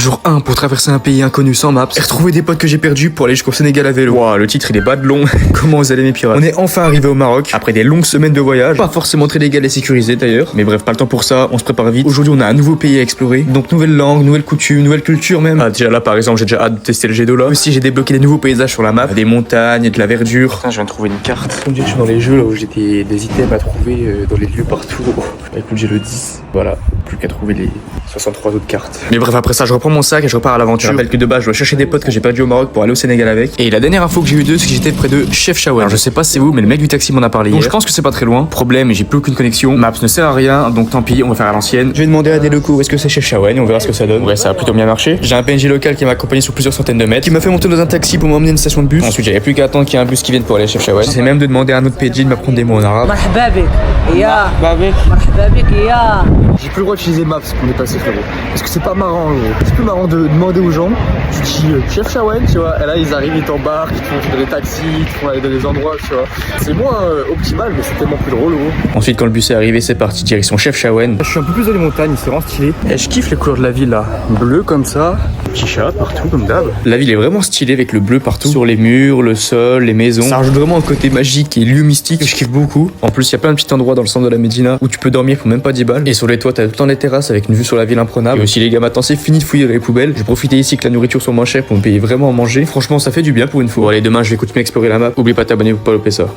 Jour 1 pour traverser un pays inconnu sans maps et retrouver des potes que j'ai perdus pour aller jusqu'au Sénégal à vélo. Waouh, le titre il est bas de long. Comment vous allez mes pirates? On est enfin arrivé au Maroc après des longues semaines de voyage. Pas forcément très légal et sécurisé d'ailleurs. Mais bref, pas le temps pour ça, on se prépare vite. Aujourd'hui on a un nouveau pays à explorer. Donc nouvelle langue, nouvelle coutume, nouvelle culture même. Ah déjà là par exemple j'ai déjà hâte de tester le jet d'eau là. Aussi j'ai débloqué des nouveaux paysages sur la map. Des montagnes et de la verdure. Putain, je viens de trouver une carte. On dirait que je suis dans les jeux là où j'ai des items à trouver dans les lieux partout. Écoute, j'ai le 10. Voilà, plus qu'à trouver les 63 autres cartes. Mais bref, après ça, je reprends mon sac et je repars à l'aventure. Je rappelle que de base, je dois chercher des potes que j'ai perdus au Maroc pour aller au Sénégal avec. Et la dernière info que j'ai eu d'eux, c'est que j'étais près de Chefchaouen. Alors, je sais pas c'est où, mais le mec du taxi m'en a parlé hier. Donc, je pense que c'est pas très loin. Problème, j'ai plus aucune connexion. Maps ne sert à rien, donc tant pis, on va faire à l'ancienne. Je vais demander à des locaux où est-ce que c'est Chefchaouen et on verra ce que ça donne. Ouais, ça a plutôt bien marché. J'ai un PNJ local qui m'a accompagné sur plusieurs centaines de mètres, qui m'a fait monter dans un taxi pour m'emmener à une station de bus. Ensuite, j'avais plus qu'à attendre qu'il y ait un bus qui vienne pour aller à Chefchaouen. J'essaie même de demander à un autre PNJ de m'apprendre des mots en arabe. J'ai plus le droit d'utiliser Maps pour dépasser frérot. Parce que c'est pas marrant gros. C'est plus marrant de demander aux gens. Tu dis Chefchaouen, tu vois. Et là ils arrivent, ils t'embarquent, ils te font dans des taxis, ils te font aller dans des endroits, tu vois. C'est moins optimal mais c'est tellement plus drôle gros. Ensuite quand le bus est arrivé c'est parti direction Chefchaouen. Je suis un peu plus dans les montagnes, c'est vraiment stylé. Et je kiffe les couleurs de la ville là. Bleu comme ça. Petit chat partout comme d'hab. La ville est vraiment stylée avec le bleu partout. Sur les murs, le sol, les maisons. Ça rajoute vraiment un côté magique et lieu mystique que je kiffe beaucoup. En plus il y a plein de petits endroits dans le centre de la Médina où tu peux dormir pour même pas 10 balles. Et sur les toits t'as tout le temps des terrasses avec une vue sur la ville imprenable. Et aussi les gars maintenant c'est fini de fouiller dans les poubelles. J'ai profité ici que la nourriture soit moins chère pour me payer vraiment à manger. Franchement ça fait du bien pour une fois. Bon allez demain je vais continuer à explorer la map. Oublie pas de t'abonner pour pas louper ça.